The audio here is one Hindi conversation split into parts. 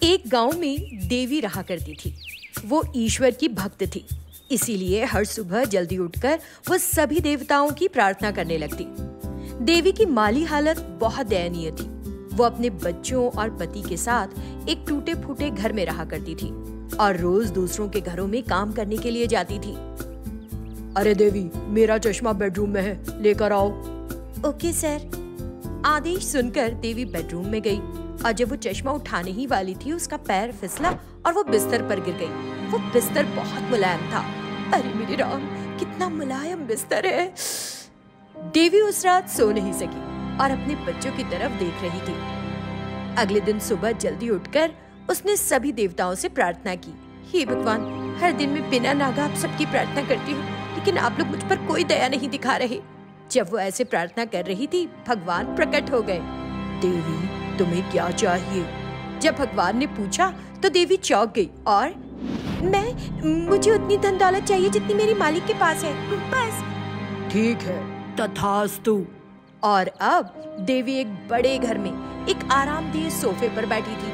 एक गांव में देवी रहा करती थी। वो ईश्वर की भक्त थी, इसीलिए हर सुबह जल्दी उठकर वो सभी देवताओं की प्रार्थना करने लगती। देवी की माली हालत बहुत दयनीय थी। वो अपने बच्चों और पति के साथ एक टूटे फूटे घर में रहा करती थी और रोज दूसरों के घरों में काम करने के लिए जाती थी। अरे देवी, मेरा चश्मा बेडरूम में है, लेकर आओ। Okay sir. आदेश सुनकर देवी बेडरूम में गई और जब वो चश्मा उठाने ही वाली थी, उसका पैर फिसला और वो बिस्तर पर गिर गई। वो बिस्तर बहुत मुलायम था। अरे मेरे राम, कितना मुलायम बिस्तर है। देवी उस रात सो नहीं सकी और अपने बच्चों की तरफ देख रही थी। अगले दिन सुबह जल्दी उठकर उसने सभी देवताओं से प्रार्थना की। हे भगवान, हर दिन मैं बिना नागा आप सबकी प्रार्थना करती हूँ, लेकिन आप लोग मुझ पर कोई दया नहीं दिखा रहे। जब वो ऐसे प्रार्थना कर रही थी, भगवान प्रकट हो गए। देवी, तुम्हें क्या चाहिए? जब भगवान ने पूछा तो देवी चौंक गई और मुझे उतनी धन दौलत चाहिए जितनी मेरी मालिक के पास है, बस। ठीक है, तथास्तु। और अब देवी एक बड़े घर में एक आरामदेह सोफे पर बैठी थी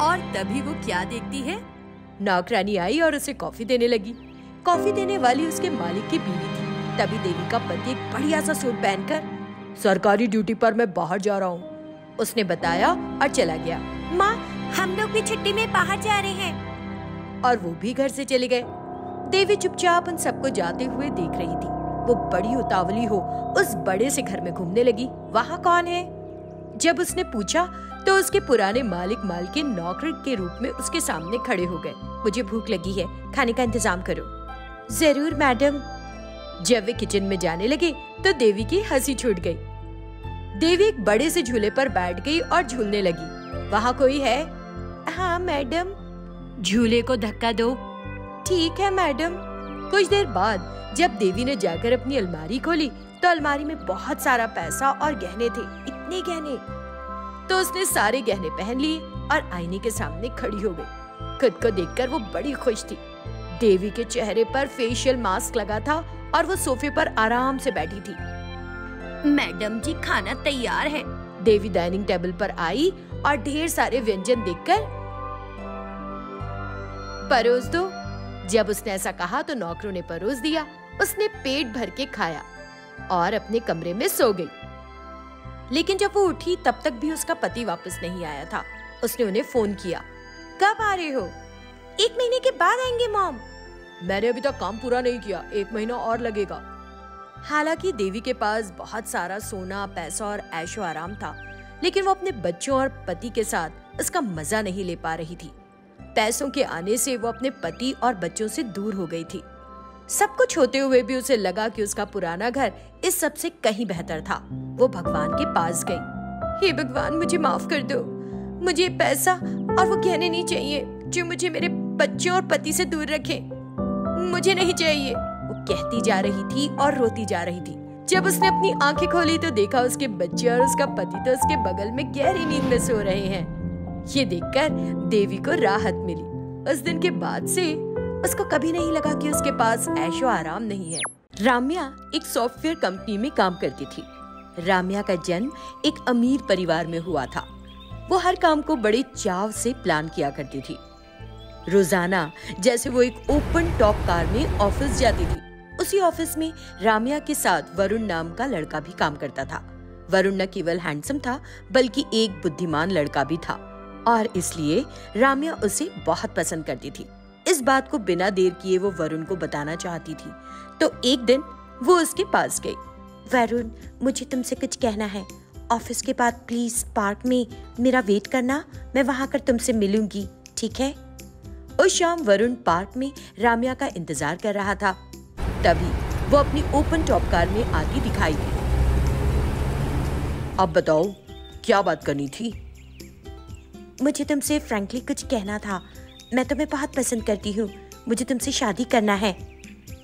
और तभी वो क्या देखती है? नौकरानी आई और उसे कॉफी देने लगी। कॉफी देने वाली उसके मालिक की बीवी थी। तभी देवी का पति एक बढ़िया सा सूट पहनकर, सरकारी ड्यूटी पर मैं बाहर जा रहा हूँ, उसने बताया और चला गया। माँ, हम लोग भी छुट्टी में बाहर जा रहे हैं। और वो भी घर से चले गए। देवी चुपचाप उन सबको जाते हुए देख रही थी। वो बड़ी उतावली हो उस बड़े से घर में घूमने लगी। वहाँ कौन है? जब उसने पूछा तो उसके पुराने मालिक मालकिन नौकर के रूप में उसके सामने खड़े हो गए। मुझे भूख लगी है, खाने का इंतजाम करो। जरूर मैडम। जब वे किचन में जाने लगे तो देवी की हंसी छूट गई। देवी एक बड़े से झूले पर बैठ गई और झूलने लगी। वहाँ कोई है? हाँ मैडम। झूले को धक्का दो। ठीक है मैडम। कुछ देर बाद जब देवी ने जाकर अपनी अलमारी खोली तो अलमारी में बहुत सारा पैसा और गहने थे, इतने गहने। तो उसने सारे गहने पहन लिए और आईने के सामने खड़ी हो गई। खुद को देखकर वो बड़ी खुश थी। देवी के चेहरे पर फेशियल मास्क लगा था और वो सोफे पर आराम से बैठी थी। मैडम जी, खाना तैयार है। देवी डाइनिंग टेबल पर आई और ढेर सारे व्यंजन देखकर, परोस दो। जब उसने ऐसा कहा तो नौकरों ने परोस दिया। उसने पेट भर के खाया और अपने कमरे में सो गई। लेकिन जब वो उठी तब तक भी उसका पति वापस नहीं आया था। उसने उन्हें फोन किया। कब आ रहे हो? 1 महीने के बाद आएंगे मॉम। मैंने अभी तक काम पूरा नहीं किया, 1 महीना और लगेगा। हालांकि देवी के पास बहुत सारा सोना, पैसा और ऐशो आराम था, लेकिन वो अपने बच्चों और पति के साथ उसका मजा नहीं ले पा रही थी। पैसों के आने से वो अपने पति और बच्चों से दूर हो गई थी। सब कुछ होते हुए भी उसे लगा कि उसका पुराना घर इस सब से कहीं बेहतर था। वो भगवान के पास गई। हे भगवान, मुझे माफ कर दो। मुझे पैसा और वो गहने नहीं चाहिए जो मुझे मेरे बच्चों और पति से दूर रखे। मुझे नहीं चाहिए, वो कहती जा रही थी और रोती जा रही थी। जब उसने अपनी आंखें खोली तो देखा उसके बच्चे और उसका पति तो उसके बगल में गहरी नींद में सो रहे हैं। ये देखकर देवी को राहत मिली। उस दिन के बाद से उसको कभी नहीं लगा कि उसके पास ऐशो आराम नहीं है। राम्या एक सॉफ्टवेयर कंपनी में काम करती थी। राम्या का जन्म एक अमीर परिवार में हुआ था। वो हर काम को बड़े चाव से प्लान किया करती थी। रोजाना जैसे वो एक ओपन टॉप कार में ऑफिस जाती थी, उसी ऑफिस में राम्या के साथ वरुण नाम का लड़का भी काम करता था। वरुण न केवल हैंडसम था बल्कि एक बुद्धिमान लड़का भी था और इसलिए राम्या उसे बहुत पसंद करती थी। इस बात को बिना देर किए वो वरुण को बताना चाहती थी। तो एक दिन वो उसके पास गई। वरुण, मुझे तुमसे कुछ कहना है। ऑफिस के बाद प्लीज पार्क में मेरा वेट करना, मैं वहां कर तुमसे मिलूंगी, ठीक है? उस शाम वरुण पार्क में राम्या का इंतजार कर रहा था। तभी वो अपनी ओपन टॉप कार में आती दिखाई दी। अब बताओ, क्या बात करनी थी? मुझे तुमसे फ्रैंकली कुछ कहना था। मैं तुम्हें बहुत पसंद करती हूँ, मुझे तुमसे शादी करना है।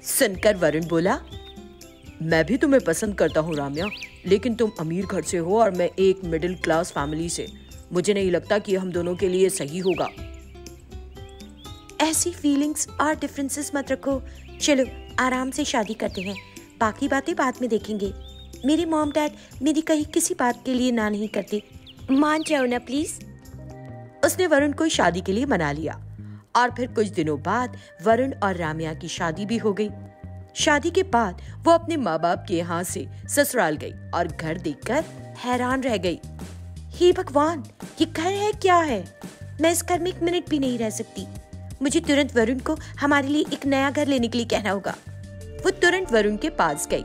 सुनकर वरुण बोला, मैं भी तुम्हें पसंद करता हूँ राम्या, लेकिन तुम अमीर घर से हो और मैं एक मिडिल क्लास फैमिली से। मुझे नहीं लगता कि हम दोनों के लिए सही होगा। ऐसी फीलिंग्स और डिफरेंसेस मत रखो। चलो आराम से शादी करते हैं, बाकी बातें बाद में देखेंगे। मेरे मॉम डैड मेरी कहीं किसी बात के लिए ना नहीं करते। मान जाओ ना प्लीज। उसने वरुण को शादी के लिए मना लिया और फिर कुछ दिनों बाद वरुण और राम्या की शादी भी हो गई। शादी के बाद वो अपने माँ बाप के यहाँ से ससुराल गई और घर देखकर हैरान रह गई। हे भगवान, ये घर है क्या है? मैं इस घर में एक मिनट भी नहीं रह सकती। मुझे तुरंत वरुण को हमारे लिए एक नया घर लेने के लिए कहना होगा। वो तुरंत वरुण के पास गई।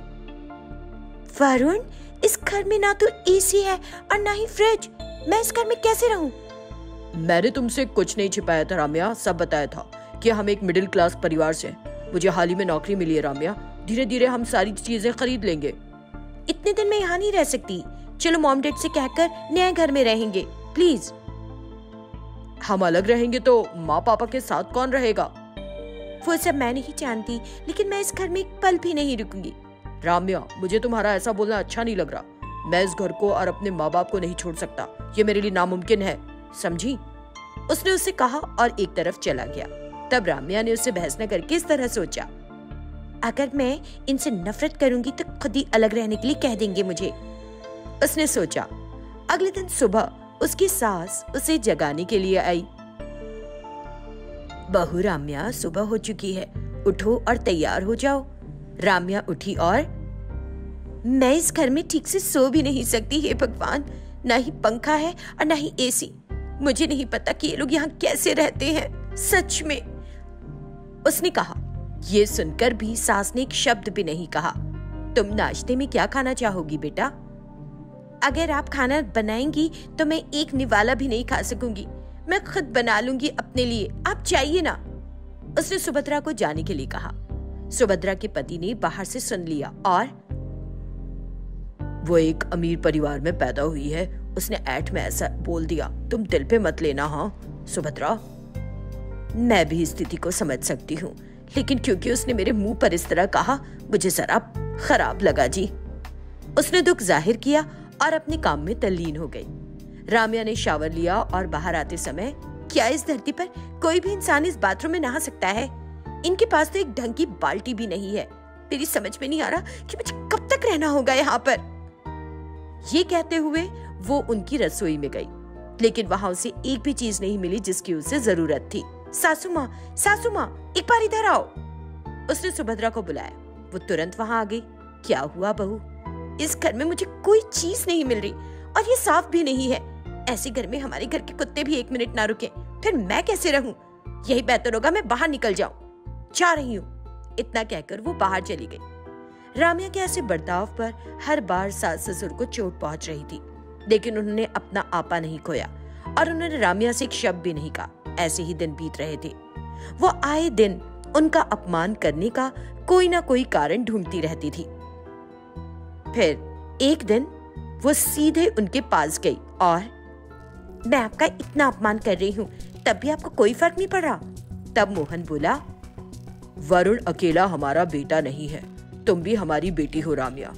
वरुण, इस घर में ना तो एसी है और ना ही फ्रिज। मैं इस घर में कैसे रहूं? मैंने तुमसे कुछ नहीं छिपाया था राम्या, सब बताया था कि हम एक मिडिल क्लास परिवार से हैं। मुझे हाल ही में नौकरी मिली है राम्या, धीरे धीरे हम सारी चीजें खरीद लेंगे। इतने दिन मैं यहाँ नहीं रह सकती। चलो मॉम डैड से कहकर नए घर में रहेंगे प्लीज। हम अलग रहेंगे तो माँ पापा के साथ कौन रहेगा? वो सब मैं नहीं जानती, लेकिन मैं इस घर में एक पल भी नहीं रुकूंगी। राम्या, मुझे तुम्हारा ऐसा बोलना अच्छा नहीं लग रहा। मैं इस घर को और अपने माँ बाप को नहीं छोड़ सकता। ये मेरे लिए नामुमकिन है, समझी? उसने उससे कहा और एक तरफ चला गया। तब राम्या ने उससे बहस न करके इस तरह सोचा, अगर मैं इनसे नफरत करूंगी तो खुद ही अलग रहने के लिए कह देंगे मुझे। उसने सोचा। अगले दिन सुबह उसकी सास उसे जगाने के लिए आई। बहू राम्या, सुबह हो चुकी है, उठो और तैयार हो जाओ। राम्या उठी और मैं इस घर में ठीक से सो भी नहीं सकती। हे भगवान, ना ही पंखा है और ना ही एसी। मुझे नहीं पता कि ये लोग यहाँ कैसे रहते हैं, सच में। उसने कहा। ये सुनकर भी सास ने एक शब्द भी नहीं कहा। तुम नाश्ते में क्या खाना चाहोगी बेटा? अगर आप खाना बनाएंगी तो मैं एक निवाला भी नहीं खा सकूंगी। मैं खुद बना लूंगी अपने लिए, आप चाहिए ना। उसने सुभद्रा को जाने के लिए कहा। सुभद्रा के पति ने बाहर से सुन लिया और वो एक अमीर परिवार में पैदा हुई है, उसने ऐठ में ऐसा बोल दिया। तुम दिल पे मत लेना। हाँ सुभद्रा, मैं भी स्थिति को समझ सकती हूँ, लेकिन क्योंकि उसने मेरे मुंह पर इस तरह कहा, मुझे जरा खराब लगा जी। उसने दुख जाहिर किया और अपने काम में तल्लीन हो गई। राम्या ने शावर लिया और बाहर आते समय, क्या इस धरती पर कोई भी इंसान इस बाथरूम में नहा सकता है? इनके पास तो एक ढंग की बाल्टी भी नहीं है। मेरी समझ में नहीं आ रहा कि मुझे कब तक रहना होगा यहाँ पर। ये कहते हुए वो उनकी रसोई में गई, लेकिन वहां उसे एक भी चीज नहीं मिली जिसकी उसे जरूरत थी। सासू माँ, एक बार इधर आओ। उसने सुभद्रा को बुलाया। वो तुरंत वहां आ गई। क्या हुआ बहू? इस घर में मुझे कोई चीज नहीं मिल रही और ये साफ भी नहीं है। ऐसे घर में हमारे घर के कुत्ते भी एक मिनट ना रुके, फिर मैं कैसे रहूं? यही बेहतर होगा मैं बाहर निकल जाऊं। जा रही हूँ। इतना कहकर वो बाहर चली गई। राम्या के ऐसे बर्ताव पर हर बार सास ससुर को चोट पहुंच रही थी, लेकिन उन्होंने अपना आपा नहीं खोया और उन्होंने राम्या से एक शब्द भी नहीं कहा। ऐसे ही दिन बीत रहे थे। वो आए दिन उनका अपमान करने का कोई ना कोई कारण ढूंढती रहती थी। फिर एक दिन वो सीधे उनके पास गई और मैं आपका इतना अपमान कर रही हूँ, तब भी आपको कोई फर्क नहीं पड़ रहा। तब मोहन बोला, वरुण अकेला हमारा बेटा नहीं है, तुम भी हमारी बेटी हो राम्या।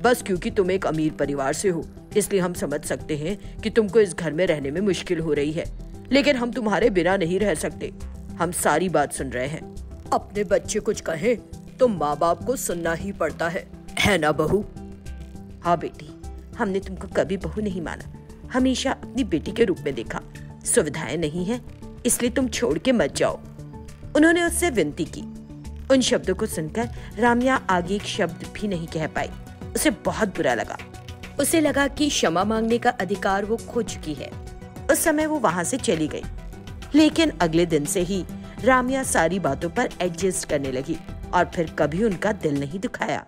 बस क्योंकि तुम एक अमीर परिवार से हो, इसलिए हम समझ सकते हैं कि तुमको इस घर में रहने में मुश्किल हो रही है, लेकिन हम तुम्हारे बिना नहीं रह सकते। हम सारी बात सुन रहे हैं। अपने बच्चे कुछ कहे तो माँ बाप को सुनना ही पड़ता है ना बहू? हाँ बेटी, हमने तुमको कभी बहू नहीं माना, हमेशा अपनी बेटी के रूप में देखा। सुविधाएं नहीं है, इसलिए तुम छोड़ के मत जाओ। उन्होंने उससे विनती की। उन शब्दों को सुनकर राम्या आगे एक शब्द भी नहीं कह पाई। उसे बहुत बुरा लगा। उसे लगा कि क्षमा मांगने का अधिकार वो खो चुकी है। उस समय वो वहां से चली गई, लेकिन अगले दिन से ही राम्या सारी बातों पर एडजस्ट करने लगी और फिर कभी उनका दिल नहीं दुखाया।